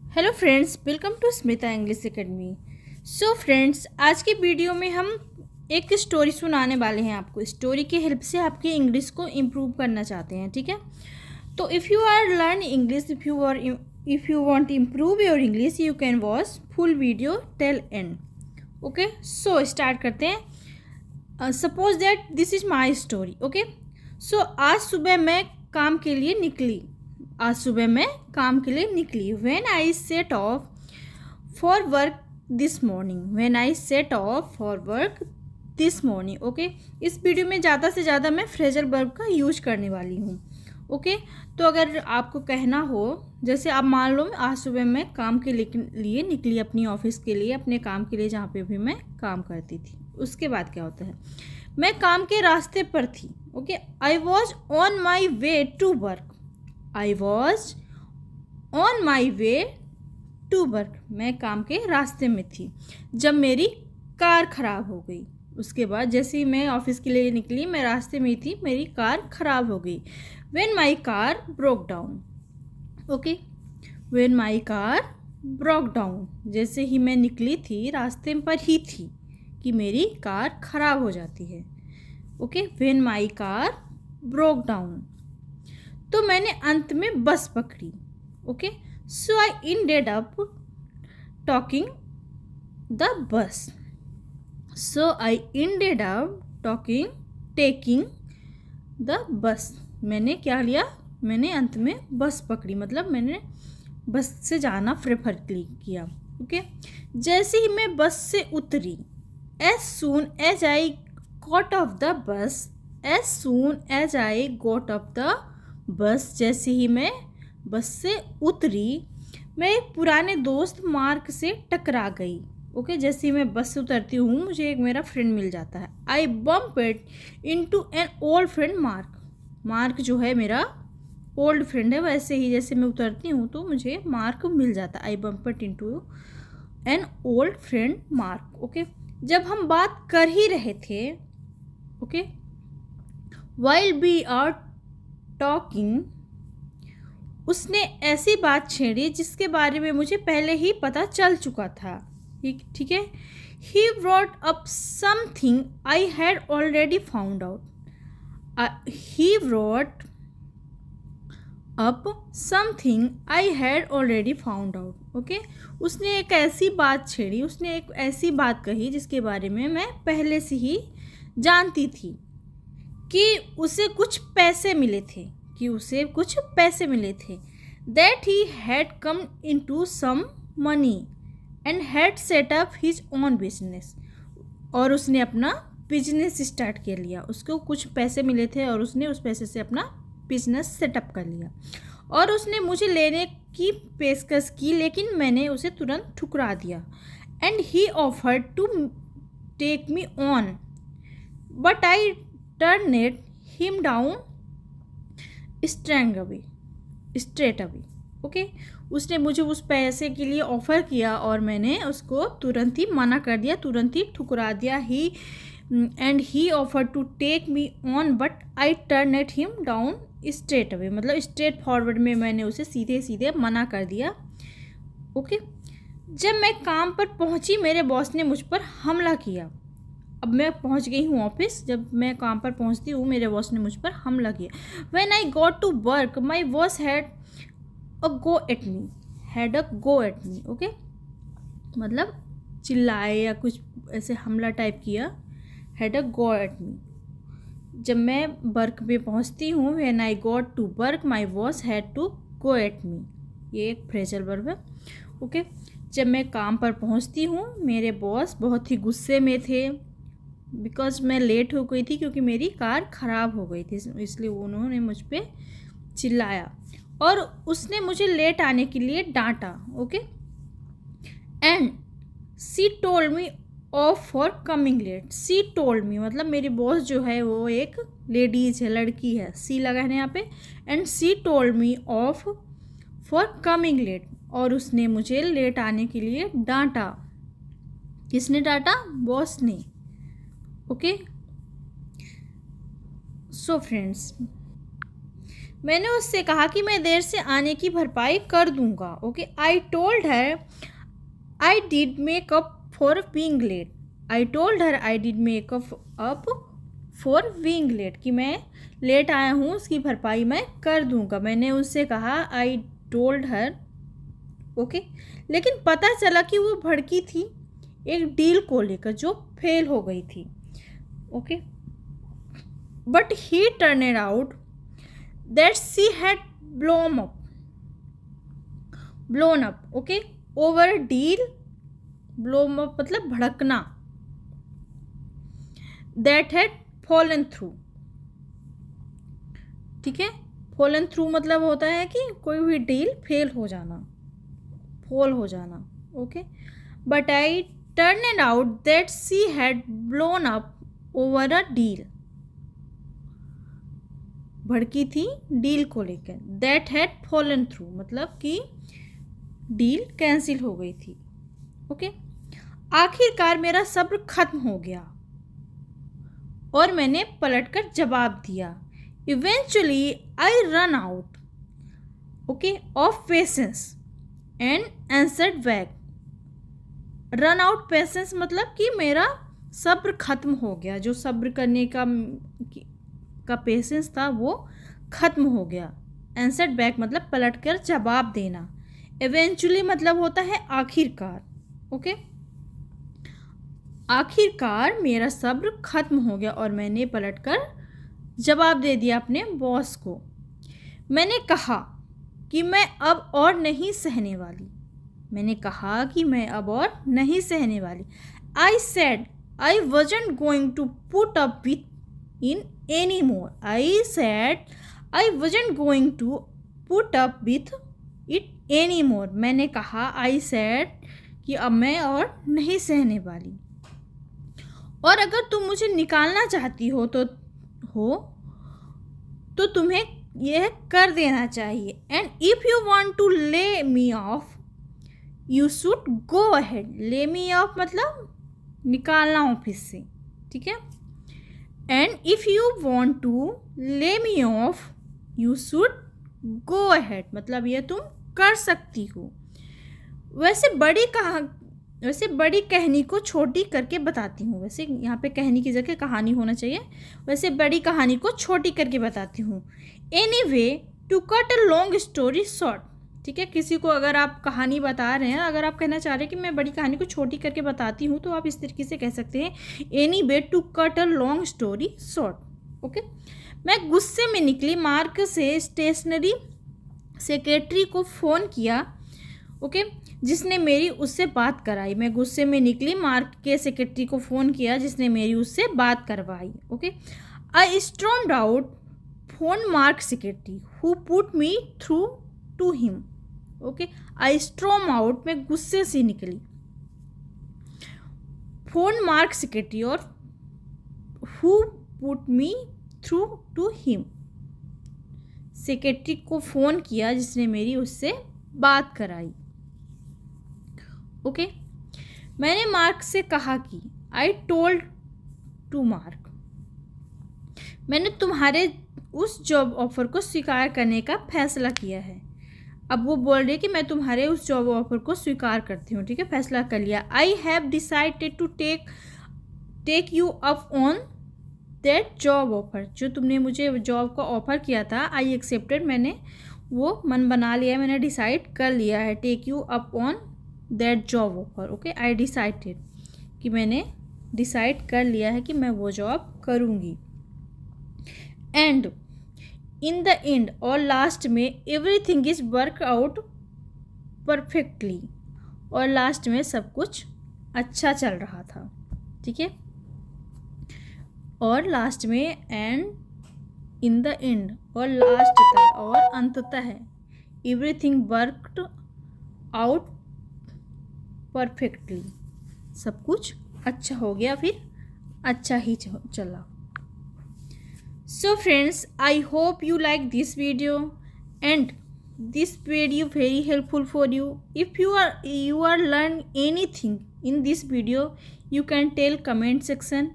Hello friends, welcome to Smita English academy. So friends, आज की video में हम एक स्टोरी सुनाने वाले हैं आपको। स्टोरी की हेल्प से आपकी इंग्लिश को इम्प्रूव करना चाहते हैं, ठीक है। तो if you are learn English, if you want improve your English, you can watch full video till end. Okay, so start करते हैं। Suppose that this is my story. Okay, so आज सुबह मैं काम के लिए निकली। When I set off for work this morning. Okay, इस वीडियो में ज़्यादा से ज़्यादा मैं फ्रेजल वर्ब का यूज करने वाली हूँ। ओके, तो अगर आपको कहना हो, जैसे आप मान लो आज सुबह मैं काम के लिए निकली, अपनी ऑफिस के लिए, अपने काम के लिए, जहाँ पे भी मैं काम करती थी। उसके बाद क्या होता है, मैं काम के रास्ते पर थी। Okay, I was on my way to work. मैं काम के रास्ते में थी जब मेरी कार ख़राब हो गई। उसके बाद जैसे ही मैं ऑफिस के लिए निकली, मैं रास्ते में थी, मेरी कार ख़राब हो गई। When my car broke down. Okay, When my car broke down, जैसे ही मैं निकली थी, रास्ते पर ही थी कि मेरी कार ख़राब हो जाती है। Okay, When my car broke down, तो मैंने अंत में बस पकड़ी। Okay, so I ended up taking the bus. taking the bus. मैंने क्या लिया, मैंने अंत में बस पकड़ी, मतलब मैंने बस से जाना प्रेफर किया। ओके, जैसे ही मैं बस से उतरी, as soon as I got off the bus, जैसे ही मैं बस से उतरी, मैं एक पुराने दोस्त मार्क से टकरा गई। ओके, जैसे ही मैं बस से उतरती हूँ, मुझे एक मेरा फ्रेंड मिल जाता है। I bumped into an old friend Mark जो है मेरा ओल्ड फ्रेंड है। वैसे ही जैसे मैं उतरती हूँ तो मुझे मार्क मिल जाता है। I bumped into an old friend Mark. Okay, जब हम बात कर ही रहे थे, okay, while we are talking, उसने ऐसी बात छेड़ी जिसके बारे में मुझे पहले ही पता चल चुका था। ठीक है, he brought up something I had already found out. Okay, उसने एक ऐसी बात छेड़ी, उसने एक ऐसी बात कही जिसके बारे में मैं पहले से ही जानती थी कि उसे कुछ पैसे मिले थे। That he had come into some money and had set up his own business. और उसने अपना बिजनेस स्टार्ट कर लिया। उसको कुछ पैसे मिले थे और उसने उस पैसे से अपना बिजनेस सेटअप कर लिया। और उसने मुझे लेने की पेशकश की, लेकिन मैंने उसे तुरंत ठुकरा दिया। And he offered to take me on, but I turned him down straight away. Okay, उसने मुझे उस पैसे के लिए ऑफ़र किया और मैंने उसको तुरंत ही मना कर दिया, तुरंत ही ठुकरा दिया। He offer to take me on but I turned him down straight away, मतलब स्ट्रेट फॉरवर्ड में मैंने उसे सीधे सीधे मना कर दिया। ओके, जब मैं काम पर पहुंची, मेरे बॉस ने मुझ पर हमला किया। अब मैं पहुंच गई हूँ ऑफिस, जब मैं काम पर पहुंचती हूँ, मेरे बॉस ने मुझ पर हमला किया। When I got to work, my boss had a go at me. Okay, मतलब चिल्लाए या कुछ ऐसे हमला टाइप किया। Had a go at me. जब मैं वर्क पे पहुंचती हूँ, when I got to work, my boss had to go at me, ये एक फ्रेजल वर्ब है। ओके, जब मैं काम पर पहुंचती हूँ, मेरे बॉस बहुत ही गुस्से में थे, बिकॉज मैं लेट हो गई थी, क्योंकि मेरी कार ख़राब हो गई थी, इसलिए उन्होंने मुझ पर चिल्लाया और उसने मुझे लेट आने के लिए डांटा। Okay, and she told me off for coming late. She told me मतलब मेरी बॉस जो है वो एक लेडीज है, लड़की है, सी लगा है यहाँ पे। And she told me off for coming late, और उसने मुझे लेट आने के लिए डांटा। किसने डांटा? बॉस ने। ओके, सो फ्रेंड्स, मैंने उससे कहा कि मैं देर से आने की भरपाई कर दूंगा। Okay, I told her I did make up for being late. I told her I did make up for being late, कि मैं लेट आया हूँ उसकी भरपाई मैं कर दूंगा। मैंने उससे कहा, आई टोल्ड हर। ओके, लेकिन पता चला कि वो भड़की थी एक डील को लेकर जो फेल हो गई थी। Okay, but he turn out that she had blown up okay, over deal. blown up मतलब भड़कना। दैट हैड फॉलन थ्रू, ठीक है। फॉलन थ्रू मतलब होता है कि कोई भी डील फेल हो जाना, फॉल हो जाना। Okay, but I turn out that she had blown up over a deal. भड़की थी डील को लेकर। दैट हैड फॉलन थ्रू मतलब कि डील कैंसिल हो गई थी। ओके, आखिरकार मेरा सब्र खत्म हो गया और मैंने पलटकर जवाब दिया। Eventually I run out okay of patience and answered back. Run out patience मतलब कि मेरा सब्र खत्म हो गया, जो सब्र करने का पेशेंस था वो खत्म हो गया। आंसर्ड बैक मतलब पलटकर जवाब देना। इवेंचुअली मतलब होता है आखिरकार। ओके, आखिरकार मेरा सब्र खत्म हो गया और मैंने पलटकर जवाब दे दिया अपने बॉस को। मैंने कहा कि मैं अब और नहीं सहने वाली। मैंने कहा कि मैं अब और नहीं सहने वाली। I said I wasn't going to put up with in anymore. I said I wasn't going to put up with it anymore. मैंने कहा I said कि अब मैं और नहीं सहने वाली। और अगर तुम मुझे निकालना चाहती हो तो तुम्हें यह कर देना चाहिए। And if you want to let me off you should go ahead. Let me off मतलब निकालना ऑफिस से, ठीक है। And if you want to let me off you should go ahead मतलब यह तुम कर सकती हो। वैसे बड़ी कहानी को छोटी करके बताती हूँ। वैसे यहाँ पे कहानी की जगह कहानी होना चाहिए। वैसे बड़ी कहानी को छोटी करके बताती हूँ। Anyway to cut a long story short, ठीक है। किसी को अगर आप कहानी बता रहे हैं, अगर आप कहना चाह रहे हैं कि मैं बड़ी कहानी को छोटी करके बताती हूँ, तो आप इस तरीके से कह सकते हैं anyway to cut a long story short. Okay, मैं गुस्से में निकली। मार्क से स्टेशनरी सेक्रेटरी को फ़ोन किया, ओके, जिसने मेरी उससे बात कराई। मैं गुस्से में निकली, मार्क के सेक्रेटरी को फ़ोन किया जिसने मेरी उससे बात करवाई। Okay, I stormed out phone Mark secretary who put me through to him. Okay, I storm out में गुस्से से निकली। फोन मार्क सेक्रेटरी और who put me through to him, secretary को फ़ोन किया जिसने मेरी उससे बात कराई। ओके, मैंने मार्क से कहा कि आई टोल्ड टू मार्क, मैंने तुम्हारे उस जॉब ऑफर को स्वीकार करने का फैसला किया है। अब वो बोल रही है कि मैं तुम्हारे उस जॉब ऑफर को स्वीकार करती हूँ, ठीक है, फैसला कर लिया। I have decided to take you up on that job offer, जो तुमने मुझे जॉब का ऑफर किया था, आई एक्सेप्टेड, मैंने वो मन बना लिया है, मैंने डिसाइड कर लिया है। Take you up on that job offer. Okay, I decided कि मैंने डिसाइड कर लिया है कि मैं वो जॉब करूँगी। एंड इन द एंड और लास्ट में everything is work out perfectly, और लास्ट में सब कुछ अच्छा चल रहा था, ठीक है। और लास्ट में एंड इन द एंड और लास्ट तक और अंततः है एवरीथिंग वर्कड आउट परफेक्टली, सब कुछ अच्छा हो गया, फिर अच्छा ही चला। So friends, I hope you like this video and this video very helpful for you. If you are learn anything in this video, you can tell comment section.